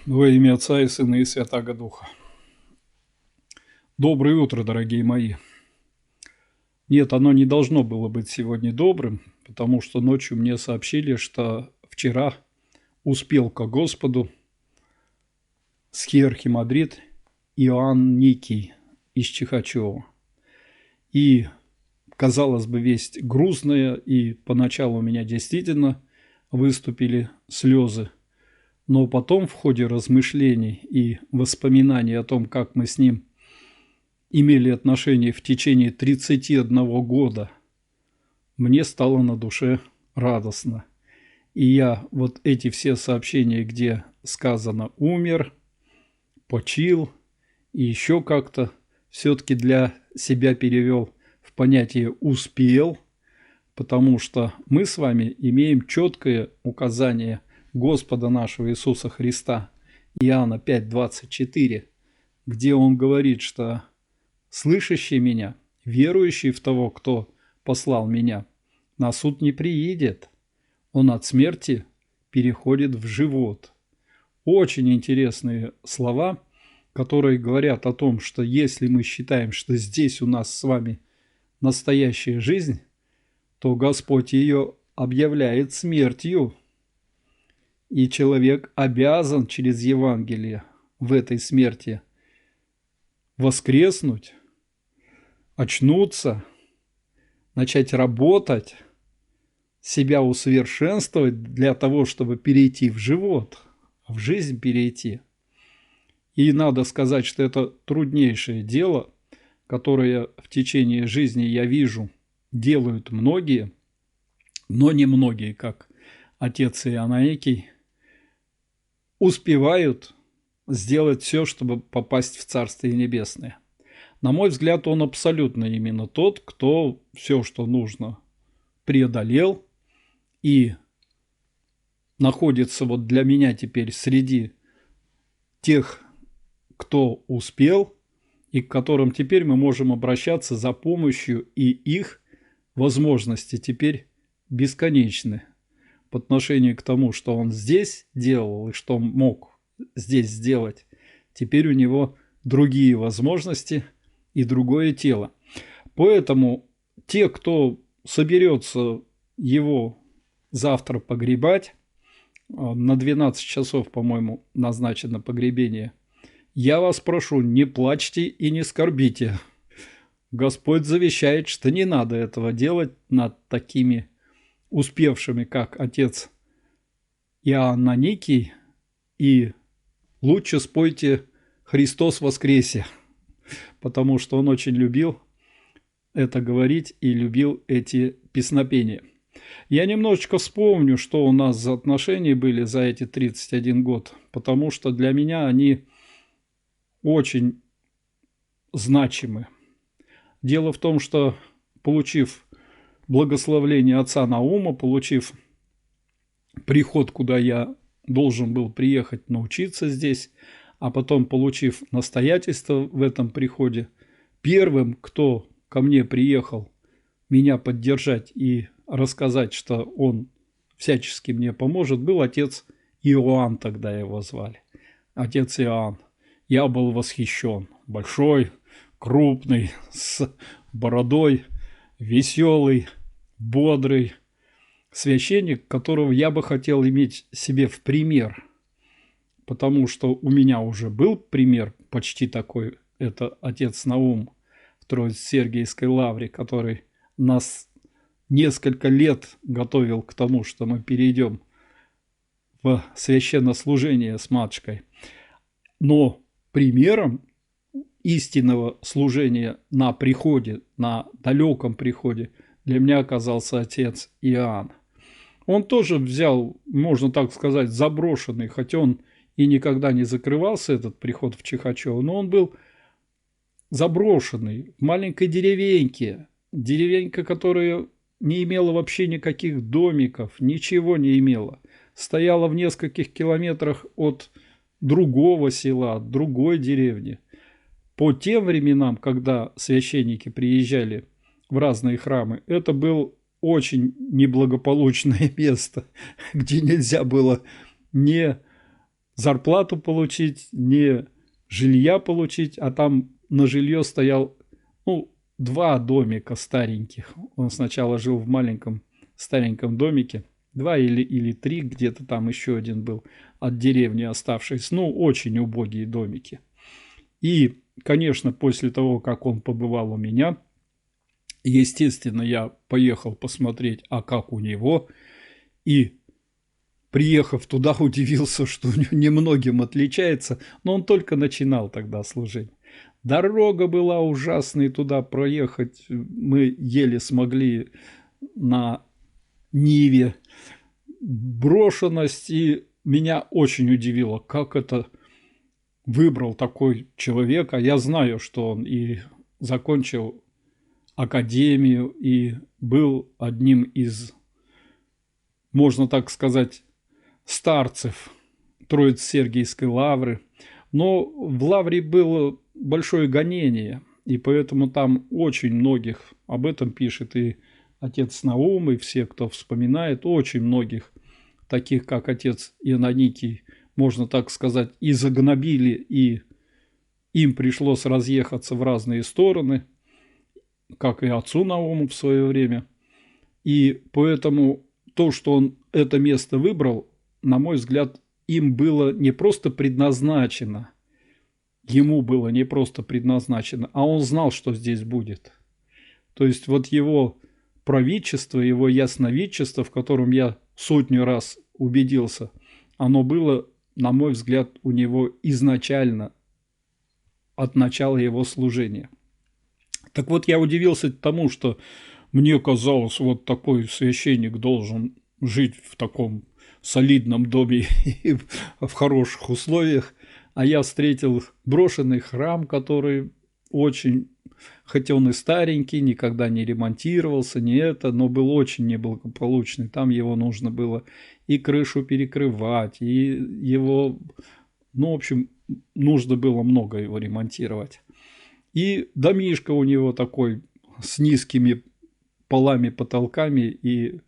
Во имя Отца и Сына и Святаго Духа. Доброе утро, дорогие мои. Нет, оно не должно было быть сегодня добрым, потому что ночью мне сообщили, что вчера успел ко Господу схиархимандрит Иоанн Никий из Чихачева. И, казалось бы, весть грустная, и поначалу у меня действительно выступили слезы. Но потом в ходе размышлений и воспоминаний о том, как мы с ним имели отношения в течение 31 года, мне стало на душе радостно. И я вот эти все сообщения, где сказано «умер», «почил» и еще как-то, все-таки для себя перевел в понятие «успел», потому что мы с вами имеем четкое указание Господа нашего Иисуса Христа, Иоанна 5:24, где он говорит, что слышащий меня, верующий в того, кто послал меня, на суд не приидет. Он от смерти переходит в живот. Очень интересные слова, которые говорят о том, что если мы считаем, что здесь у нас с вами настоящая жизнь, то Господь ее объявляет смертью. И человек обязан через Евангелие в этой смерти воскреснуть, очнуться, начать работать, себя усовершенствовать для того, чтобы перейти в живот, в жизнь перейти. И надо сказать, что это труднейшее дело, которое в течение жизни я вижу, делают многие, но не многие, как отец Иоаннаикий, успевают сделать все, чтобы попасть в Царствие Небесное. На мой взгляд, он абсолютно именно тот, кто все, что нужно, преодолел и находится вот для меня теперь среди тех, кто успел и к которым теперь мы можем обращаться за помощью, и их возможности теперь бесконечны по отношению к тому, что он здесь делал и что мог здесь сделать. Теперь у него другие возможности и другое тело. Поэтому те, кто соберется его завтра погребать, на 12 часов, по-моему, назначено погребение, я вас прошу, не плачьте и не скорбите. Господь завещает, что не надо этого делать над такими успевшими, как отец Иоанн Никий, и лучше спойте «Христос воскресе», потому что он очень любил это говорить и любил эти песнопения. Я немножечко вспомню, что у нас за отношения были за эти 31 год, потому что для меня они очень значимы. Дело в том, что, получив благословление отца Наума, получив приход, куда я должен был приехать научиться здесь, а потом, получив настоятельство в этом приходе, первым, кто ко мне приехал меня поддержать и рассказать, что он всячески мне поможет, был отец Иоанн, тогда его звали. Отец Иоанн. Я был восхищен. Большой, крупный, с бородой, веселый, бодрый священник, которого я бы хотел иметь себе в пример, потому что у меня уже был пример почти такой, это отец Наум в Троице-Сергиевской лавре, который нас несколько лет готовил к тому, что мы перейдем в священнослужение с матушкой. Но примером истинного служения на приходе, на далеком приходе, для меня оказался отец Иоанн. Он тоже взял, можно так сказать, заброшенный, хотя он и никогда не закрывался, этот приход в Чихачево, но он был заброшенный, в маленькой деревеньке, деревенька, которая не имела вообще никаких домиков, ничего не имела, стояла в нескольких километрах от другого села, от другой деревни. По тем временам, когда священники приезжали в разные храмы, это был очень неблагополучное место, где нельзя было не зарплату получить, ни жилья получить, а там на жилье стоял, ну, 2 домика стареньких. Он сначала жил в маленьком стареньком домике, 2 или 3, где-то там еще один был от деревни оставшийся, ну, очень убогие домики. И, конечно, после того, как он побывал у меня, естественно, я поехал посмотреть, а как у него, и, приехав туда, удивился, что у него немногим отличается, но он только начинал тогда служить. Дорога была ужасной, туда проехать мы еле смогли на Ниве. Брошенность, и меня очень удивило, как это выбрал такой человек, а я знаю, что он и закончил академию, и был одним из, можно так сказать, старцев Троице-Сергиевской лавры. Но в лавре было большое гонение, и поэтому там очень многих, об этом пишет и отец Наум, и все, кто вспоминает, очень многих, таких как отец Ионаникий, можно так сказать, и загнобили, и им пришлось разъехаться в разные стороны, как и отцу Науму в свое время. И поэтому то, что он это место выбрал, на мой взгляд, им было не просто предназначено, ему было не просто предназначено, а он знал, что здесь будет. То есть вот его правичество, его ясновидчество, в котором я сотню раз убедился, оно было, на мой взгляд, у него изначально от начала его служения. Так вот, я удивился тому, что мне казалось, вот такой священник должен жить в таком солидном доме и в хороших условиях, а я встретил брошенный храм, который очень, хотя он и старенький, никогда не ремонтировался, не это, но был очень неблагополучный. Там его нужно было и крышу перекрывать, и его, ну, в общем, нужно было много его ремонтировать. И домишко у него такой с низкими полами, потолками и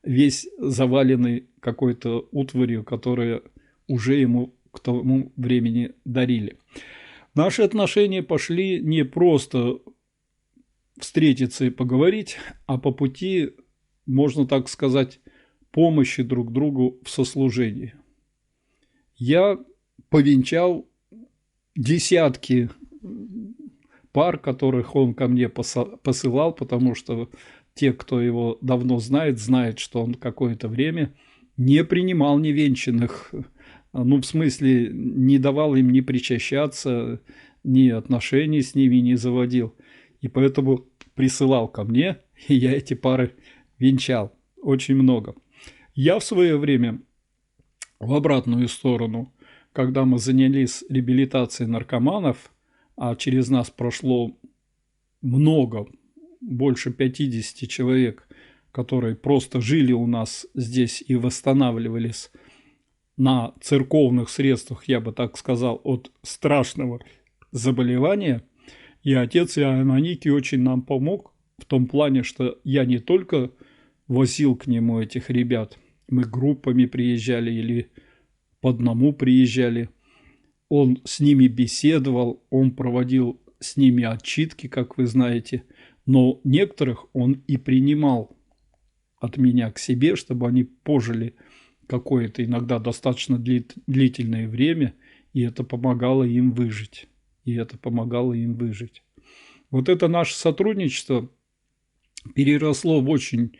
весь заваленный какой-то утварью, которая уже ему к тому времени дарили. Наши отношения пошли не просто встретиться и поговорить, а по пути, можно так сказать, помощи друг другу в сослужении. Я повенчал десятки пар, которых он ко мне посылал, потому что те, кто его давно знает, знают, что он какое-то время не принимал невенчанных, ну, в смысле, не давал им ни причащаться, ни отношений с ними не заводил. И поэтому присылал ко мне, и я эти пары венчал. Очень много. Я в свое время в обратную сторону, когда мы занялись реабилитацией наркоманов, а через нас прошло много, больше 50 человек, которые просто жили у нас здесь и восстанавливались на церковных средствах, я бы так сказал, от страшного заболевания. И отец Ионаникий очень нам помог в том плане, что я не только возил к нему этих ребят, мы группами приезжали или по одному приезжали. Он с ними беседовал, он проводил с ними отчитки, как вы знаете, но некоторых он и принимал от меня к себе, чтобы они пожили какое-то иногда достаточно длительное время, и это помогало им выжить. Вот это наше сотрудничество переросло в очень,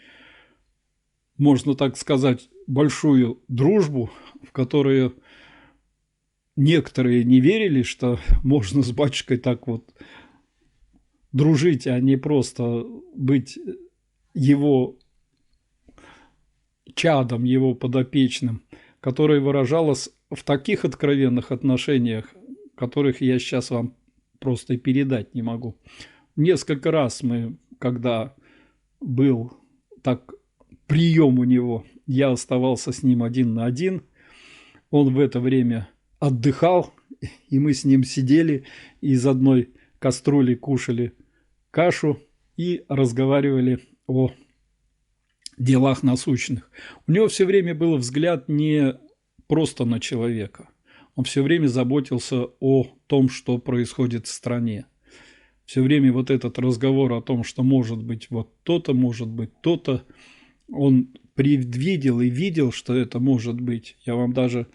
можно так сказать, большую дружбу, в которую некоторые не верили, что можно с батюшкой так вот дружить, а не просто быть его чадом, его подопечным, которое выражалось в таких откровенных отношениях, которых я сейчас вам просто и передать не могу. Несколько раз мы, когда был так прием у него, я оставался с ним один на один, он в это время отдыхал, и мы с ним сидели и из одной кастрюли кушали кашу и разговаривали о делах насущных. У него все время был взгляд не просто на человека, он все время заботился о том, что происходит в стране. Все время вот этот разговор о том, что может быть вот то-то, может быть то-то, он предвидел и видел, что это может быть. Я вам даже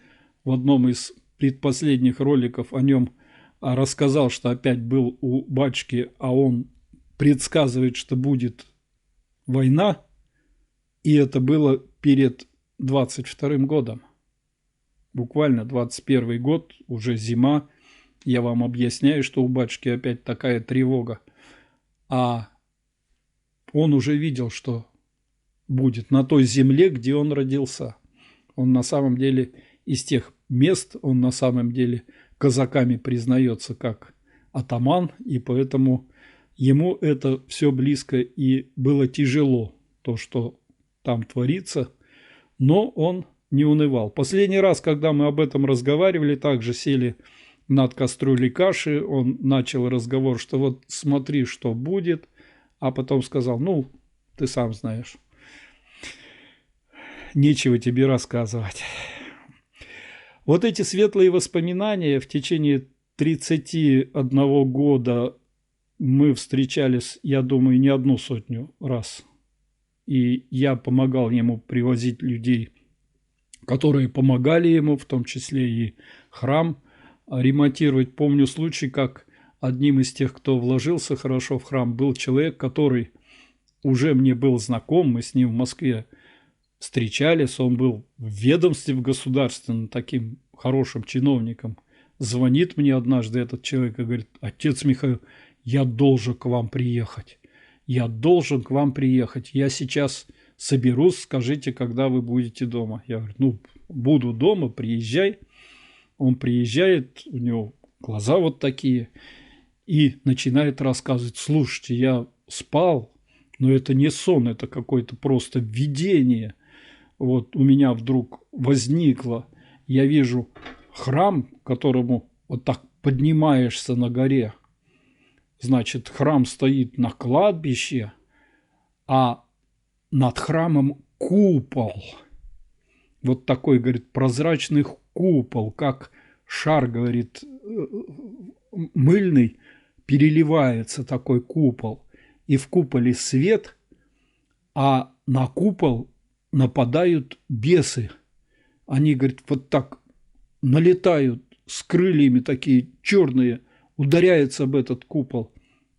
в одном из предпоследних роликов о нем рассказал, что опять был у батюшки, а он предсказывает, что будет война, и это было перед 22-м годом. Буквально 21-й год, уже зима. Я вам объясняю, что у батюшки опять такая тревога. А он уже видел, что будет на той земле, где он родился. Он на самом деле из тех мест, он на самом деле казаками признается как атаман, и поэтому ему это все близко и было тяжело, то, что там творится, но он не унывал. Последний раз, когда мы об этом разговаривали, также сели над кастрюлей каши, он начал разговор, что вот смотри, что будет, а потом сказал, ну, ты сам знаешь, нечего тебе рассказывать. Вот эти светлые воспоминания в течение 31 года мы встречались, я думаю, не 100 раз. И я помогал ему привозить людей, которые помогали ему, в том числе и храм ремонтировать. Помню случай, как одним из тех, кто вложился хорошо в храм, был человек, который уже мне был знаком, мы с ним в Москве встречались, он был в ведомстве в государственном, таким хорошим чиновником. Звонит мне однажды этот человек и говорит: отец Михаил, я должен к вам приехать. Я должен к вам приехать. Я сейчас соберусь, скажите, когда вы будете дома. Я говорю, ну, буду дома, приезжай. Он приезжает, у него глаза вот такие, и начинает рассказывать: слушайте, я спал, но это не сон, это какое-то просто видение. Вот у меня вдруг возникло, я вижу храм, к которому вот так поднимаешься на горе. Значит, храм стоит на кладбище, а над храмом купол. Вот такой, говорит, прозрачный купол, как шар, говорит, мыльный, переливается такой купол. И в куполе свет, а на купол нападают бесы. Они, говорит, вот так налетают с крыльями такие черные, ударяются об этот купол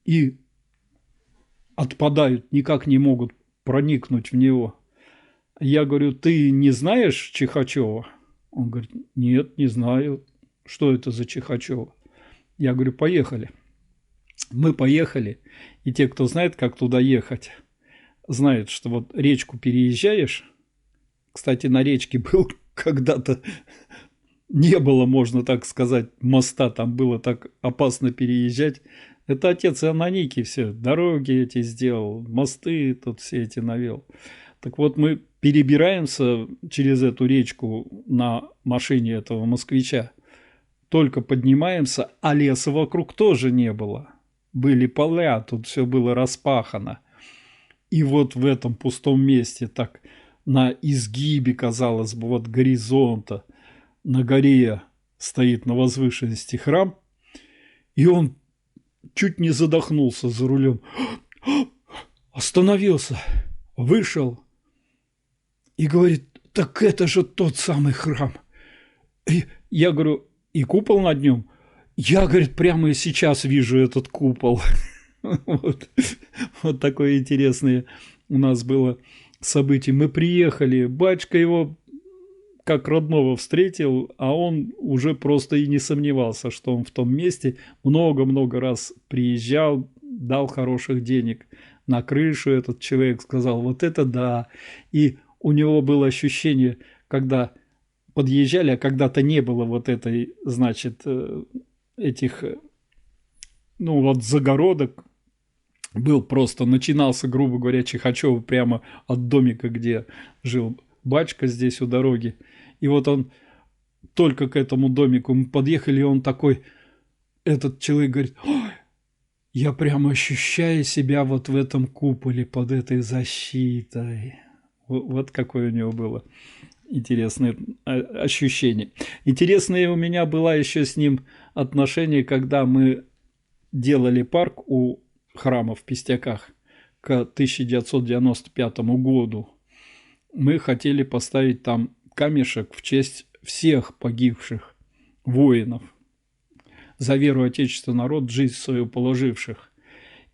и отпадают, никак не могут проникнуть в него. Я говорю, ты не знаешь Чихачева? Он говорит, нет, не знаю. Что это за Чихачева? Я говорю, поехали. Мы поехали, и те, кто знает, как туда ехать, знают, что вот речку переезжаешь. Кстати, на речке был когда-то, не было, можно так сказать, моста, там было так опасно переезжать. Это отец Аноникий все, дороги эти сделал, мосты тут все эти навел. Так вот, мы перебираемся через эту речку на машине этого москвича, только поднимаемся, а леса вокруг тоже не было. Были поля, тут все было распахано. И вот в этом пустом месте, так на изгибе, казалось бы, вот горизонта, на горе стоит на возвышенности храм, и он чуть не задохнулся за рулем. Остановился, вышел и говорит, так это же тот самый храм. И я говорю, и купол над нем? Я, говорит, прямо и сейчас вижу этот купол. Вот такое интересное у нас было событие. Мы приехали, батюшка его как родного встретил, а он уже просто и не сомневался, что он в том месте. Много-много раз приезжал, дал хороших денег на крышу. Этот человек сказал, вот это да. И у него было ощущение, когда подъезжали, а когда-то не было вот этой, значит, этих, ну вот загородок, был просто, начинался, грубо говоря, Чихачева прямо от домика, где жил батюшка здесь у дороги. И вот он только к этому домику мы подъехали, и он такой, этот человек говорит, ой, я прямо ощущаю себя вот в этом куполе под этой защитой. Вот какое у него было интересное ощущение. Интересное у меня было еще с ним отношение, когда мы делали парк у храма в Пестяках к 1995 году. Мы хотели поставить там камешек в честь всех погибших воинов за веру Отечества народ, жизнь свою положивших.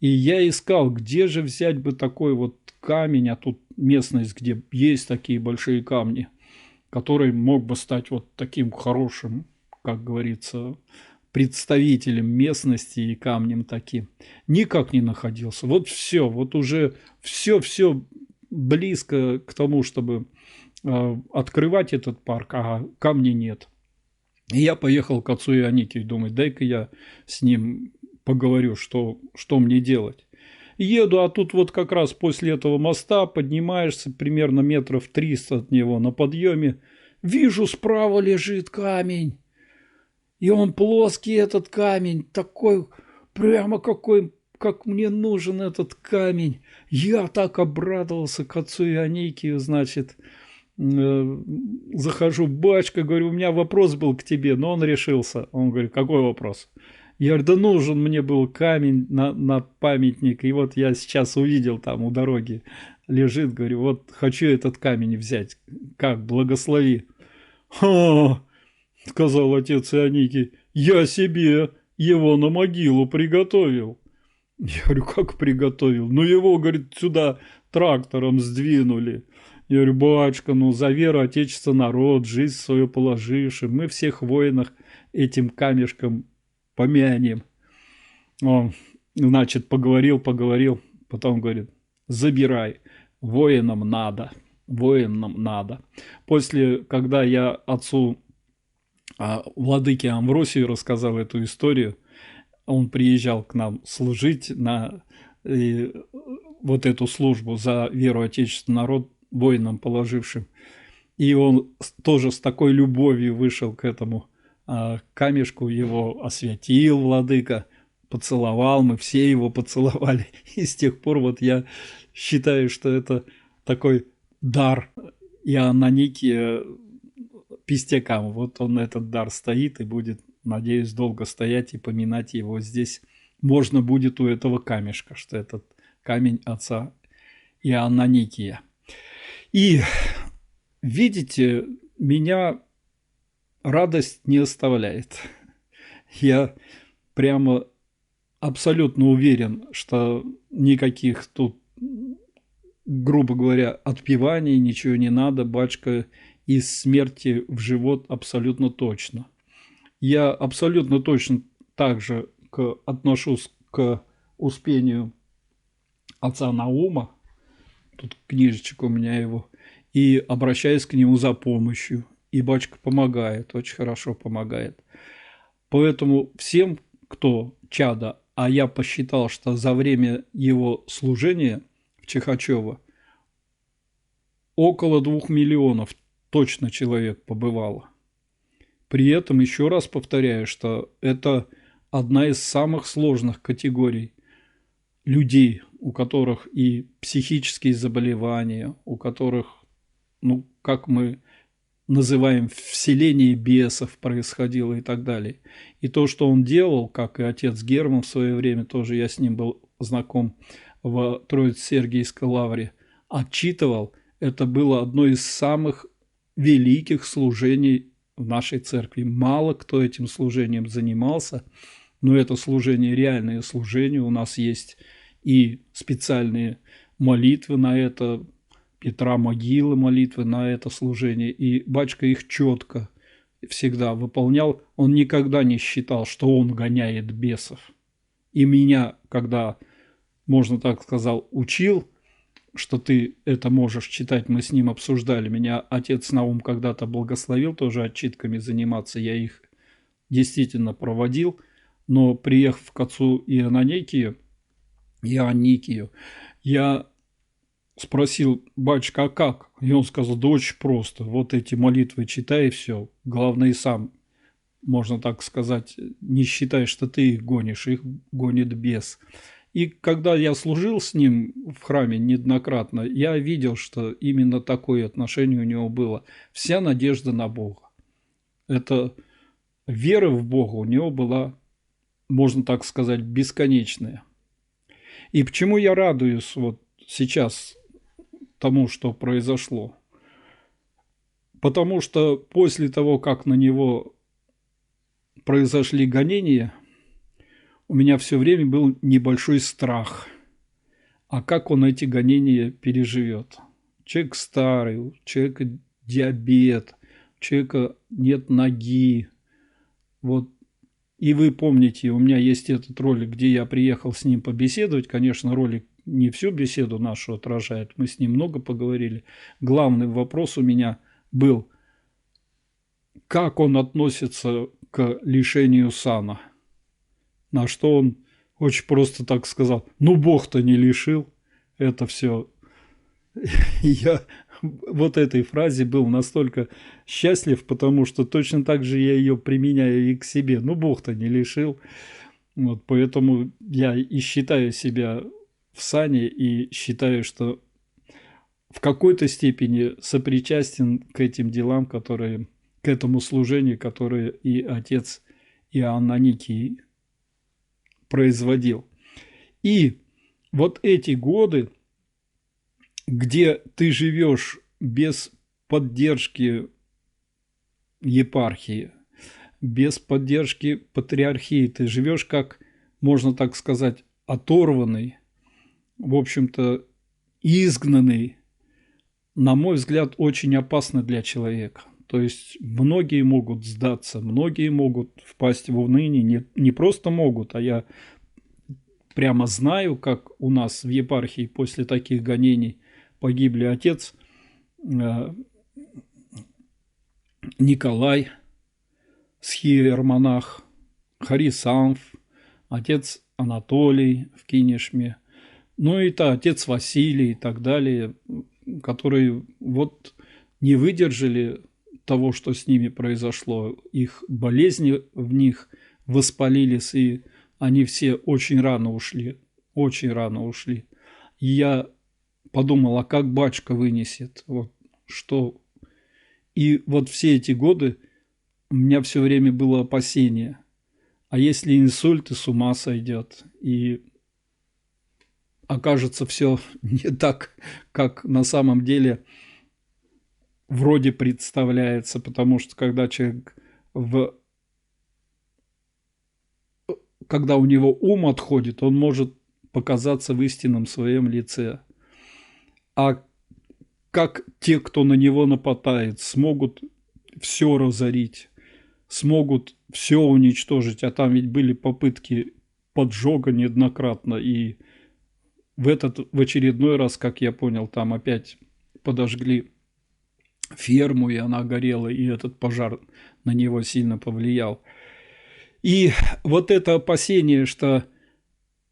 И я искал, где же взять бы такой вот камень, а тут местность, где есть такие большие камни, который мог бы стать вот таким хорошим, как говорится, представителем местности и камнем таким. Никак не находился. Вот все, вот уже все близко к тому, чтобы открывать этот парк, а камней нет. И я поехал к отцу Ионикию, думаю, дай-ка я с ним поговорю, что мне делать. Еду, а тут вот как раз после этого моста поднимаешься примерно метров 300 от него на подъеме. Вижу, справа лежит камень. И он плоский, этот камень, такой, прямо какой, как мне нужен этот камень. Я так обрадовался к отцу Ионикию, значит, захожу, батюшка, говорю, у меня вопрос был к тебе, но он решился. Он говорит, какой вопрос? Я говорю, да нужен мне был камень на памятник, и вот я сейчас увидел там у дороги лежит, говорю, вот хочу этот камень взять, как, благослови. Ха, сказал отец Ионикий, я себе его на могилу приготовил. Я говорю, как приготовил? Ну его, говорит, сюда трактором сдвинули. Я говорю, батюшка, ну за веру Отечества народ, жизнь свою положивший, мы всех воинах этим камешком помянем. Он, значит, поговорил, потом говорит, забирай, воинам надо. После, когда я отцу владыке Амвросию рассказал эту историю, он приезжал к нам служить на вот эту службу за веру Отечества народ, воинам положившим. И он тоже с такой любовью вышел к этому камешку, его освятил владыка, поцеловал, мы все его поцеловали. И с тех пор вот я считаю, что это такой дар Иоанна Никия Пестякам. Вот он, этот дар, стоит и будет, надеюсь, долго стоять и поминать его здесь. Можно будет у этого камешка, что этот камень отца Иоанна Никия. И видите, меня радость не оставляет. Я прямо абсолютно уверен, что никаких тут, грубо говоря, отпеваний, ничего не надо. Батюшка из смерти в живот абсолютно точно. Я абсолютно точно также отношусь к успению отца Наума, тут книжечек у меня его, и обращаюсь к нему за помощью. И батюшка помогает, очень хорошо помогает. Поэтому всем, кто чадо, а я посчитал, что за время его служения в Чихачево около 2 миллионов точно человек побывало. При этом еще раз повторяю, что это одна из самых сложных категорий людей, у которых и психические заболевания, у которых, ну, как мы называем, вселение бесов происходило и так далее. И то, что он делал, как и отец Герман в свое время, тоже я с ним был знаком в Троице-Сергиевской лавре, отчитывал, это было одно из самых великих служений в нашей церкви. Мало кто этим служением занимался, но это служение, реальное служение. У нас есть и специальные молитвы на это, Петра могилы, молитвы на это служение, и батюшка их четко всегда выполнял. Он никогда не считал, что он гоняет бесов. И меня, когда, можно так сказать, учил, что ты это можешь читать, мы с ним обсуждали. Меня отец Наум когда-то благословил тоже отчитками заниматься, я их действительно проводил, но приехав к отцу Ионикию, я спросил, батюшка, а как? И он сказал, да очень просто, вот эти молитвы читай и все. Главное, и сам, можно так сказать, не считай, что ты их гонишь, их гонит бес. И когда я служил с ним в храме неоднократно, я видел, что именно такое отношение у него было. Вся надежда на Бога. Это вера в Бога у него была, можно так сказать, бесконечная. И почему я радуюсь вот сейчас тому, что произошло? Потому что после того, как на него произошли гонения, у меня все время был небольшой страх. А как он эти гонения переживет? Человек старый, у человека диабет, у человека нет ноги. Вот. И вы помните, у меня есть этот ролик, где я приехал с ним побеседовать. Конечно, ролик не всю беседу нашу отражает, мы с ним много поговорили. Главный вопрос у меня был, как он относится к лишению сана. На что он очень просто так сказал: ну, Бог-то не лишил. Это все. Я вот этой фразе был настолько счастлив, потому что точно так же я ее применяю и к себе. Ну, Бог-то не лишил. Вот, поэтому я и считаю себя в сане, и считаю, что в какой-то степени сопричастен к этим делам, которые, к этому служению, которое и отец Иоанн Аникий производил. И вот эти годы, где ты живешь без поддержки епархии, без поддержки патриархии, ты живешь как, можно так сказать, оторванный, в общем-то, изгнанный, на мой взгляд, очень опасно для человека. То есть многие могут сдаться, многие могут впасть в уныние, не просто могут, а я прямо знаю, как у нас в епархии после таких гонений погибли отец Николай, схиеромонах, Харисанф, отец Анатолий в Кинешме, ну и отец Василий и так далее, которые вот не выдержали того, что с ними произошло. Их болезни в них воспалились, и они все очень рано ушли. Очень рано ушли. И я подумал, а как батюшка вынесет? Вот что. И вот все эти годы у меня все время было опасение. А если инсульт, и с ума сойдет, и окажется все не так, как на самом деле вроде представляется, потому что когда человек когда у него ум отходит, он может показаться в истинном своем лице. А как те, кто на него нападает, смогут все разорить, смогут все уничтожить, а там ведь были попытки поджога неоднократно, и в очередной раз, как я понял, там опять подожгли ферму, и она горела, и этот пожар на него сильно повлиял. И вот это опасение, что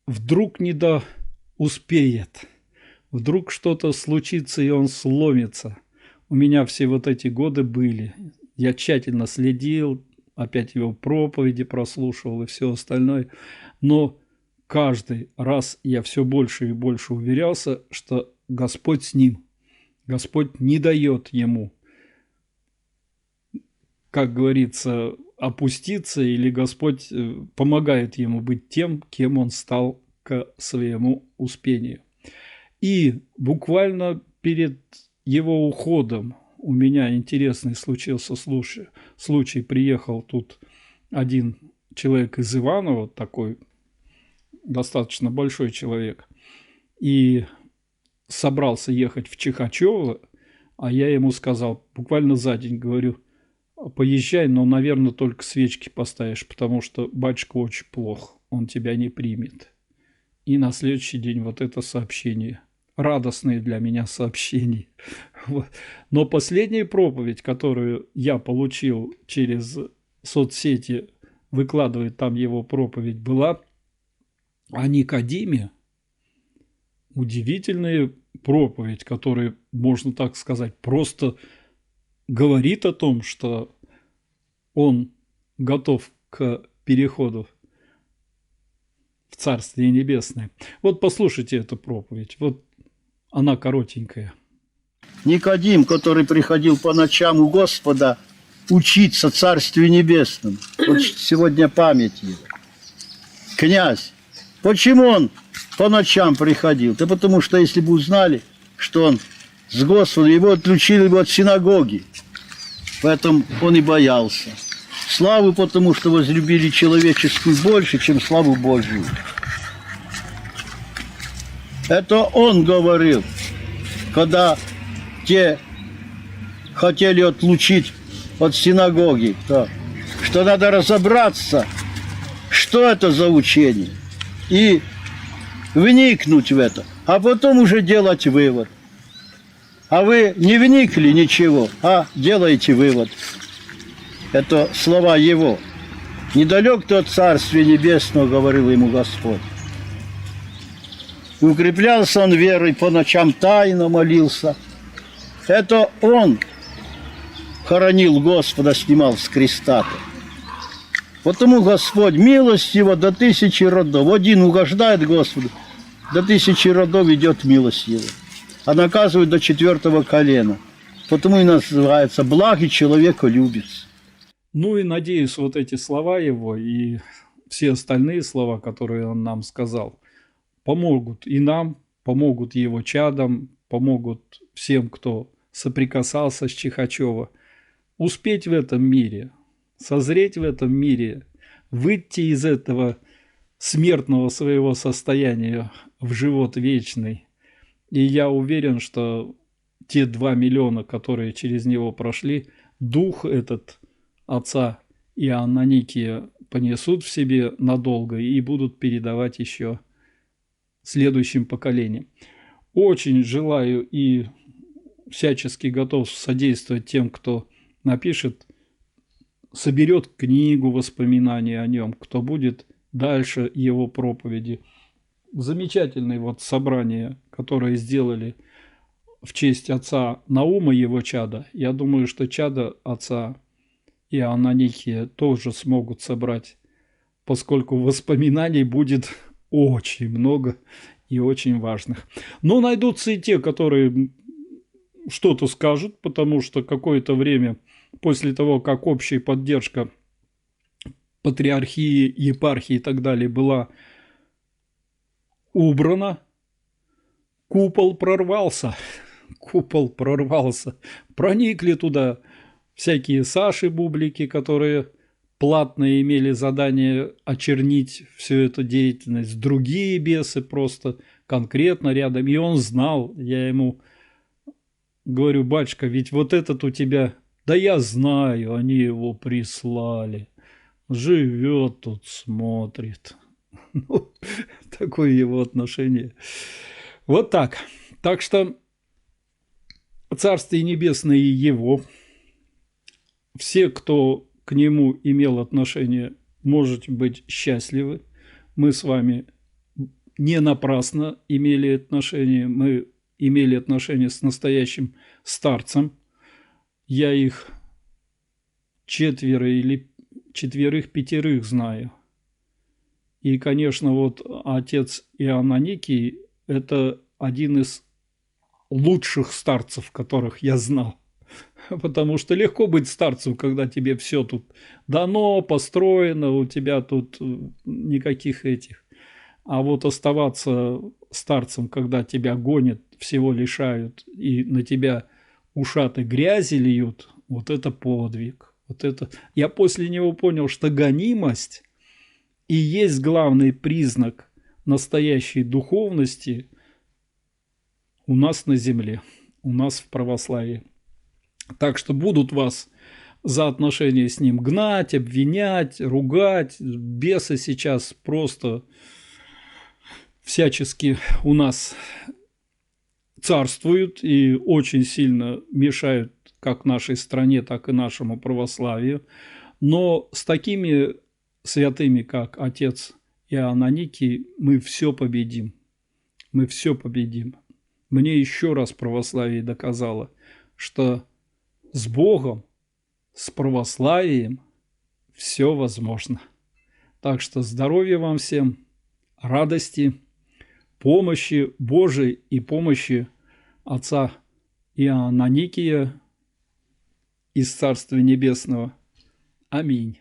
вдруг не успеет, вдруг что-то случится, и он сломится. У меня все вот эти годы были. Я тщательно следил, опять его проповеди прослушивал и все остальное. Но каждый раз я все больше и больше уверялся, что Господь с ним. Господь не дает ему, как говорится, опуститься, или Господь помогает ему быть тем, кем он стал к своему успению. И буквально перед его уходом у меня интересный случился случай. Приехал тут один человек из Иванова, такой достаточно большой человек, и собрался ехать в Чихачево, а я ему сказал, буквально за день, говорю, поезжай, но, наверное, только свечки поставишь, потому что батюшка очень плох, он тебя не примет. И на следующий день вот это сообщение. Радостные для меня сообщения. Но последняя проповедь, которую я получил через соцсети, выкладывает там его проповедь, была о Никодиме. Удивительная проповедь, которая, можно так сказать, просто говорит о том, что он готов к переходу в Царствие Небесное. Вот послушайте эту проповедь. Вот она коротенькая. Никодим, который приходил по ночам у Господа учиться Царствию Небесному. Вот сегодня память его. Князь. Почему он по ночам приходил? Да потому что если бы узнали, что он с Господом, его отлучили бы от синагоги. Поэтому он и боялся. Славу, потому что возлюбили человеческую больше, чем славу Божию. Это он говорил, когда те хотели отлучить от синагоги, что надо разобраться, что это за учение, и вникнуть в это, а потом уже делать вывод. А вы не вникли ничего, а делаете вывод. Это слова его. «Недалек ты от Царствия Небесного», говорил ему Господь. И укреплялся он верой, по ночам тайно молился. Это он хоронил Господа, снимал с креста. Потому Господь милость его до 1000 родов. Один угождает Господу, до 1000 родов идет милость его. А наказывает до 4-го колена. Потому и называется «благий человеколюбец». Ну и, надеюсь, вот эти слова его и все остальные слова, которые он нам сказал, помогут и нам, помогут его чадам, помогут всем, кто соприкасался с Чихачева, успеть в этом мире, созреть в этом мире, выйти из этого смертного своего состояния в живот вечный. И я уверен, что те 2 миллиона, которые через него прошли, дух этот отца Иоанна Никия понесут в себе надолго и будут передавать еще следующим поколениям. Очень желаю и всячески готов содействовать тем, кто напишет, соберет книгу воспоминаний о нем, кто будет дальше его проповеди. Замечательное вот собрание, которое сделали в честь отца Наума, его чада. Я думаю, что чада отца Иоанна Никия тоже смогут собрать, поскольку воспоминаний будет очень много и очень важных. Но найдутся и те, которые что-то скажут, потому что какое-то время после того, как общая поддержка патриархии, епархии и так далее была убрана, купол прорвался. Купол прорвался. Проникли туда всякие Саши-бублики, которые платно имели задание очернить всю эту деятельность. Другие бесы просто конкретно рядом. И он знал, я ему говорю: батюшка, ведь вот этот у тебя... Да я знаю, они его прислали. Живет тут, смотрит. Ну, такое его отношение. Вот так. Так что Царствие Небесное его. Все, кто к нему имел отношение, можете быть счастливы. Мы с вами не напрасно имели отношение. Мы имели отношение с настоящим старцем. Я их 4 или 4-5 знаю. И, конечно, вот отец Иоанна Никий – это один из лучших старцев, которых я знал. Потому что легко быть старцем, когда тебе все тут дано, построено, у тебя тут никаких этих. А вот оставаться старцем, когда тебя гонят, всего лишают и на тебя ушаты грязи льют, вот это подвиг. Вот это... Я после него понял, что гонимость и есть главный признак настоящей духовности у нас на земле, у нас в православии. Так что будут вас за отношения с ним гнать, обвинять, ругать. Бесы сейчас просто всячески у нас царствуют и очень сильно мешают как нашей стране, так и нашему православию. Но с такими святыми, как отец Иоанн Никий, мы все победим. Мы все победим. Мне еще раз православие доказало, что с Богом, с православием все возможно. Так что здоровья вам всем, радости, помощи Божией и помощи отца Иоаннаникия из Царствия Небесного. Аминь.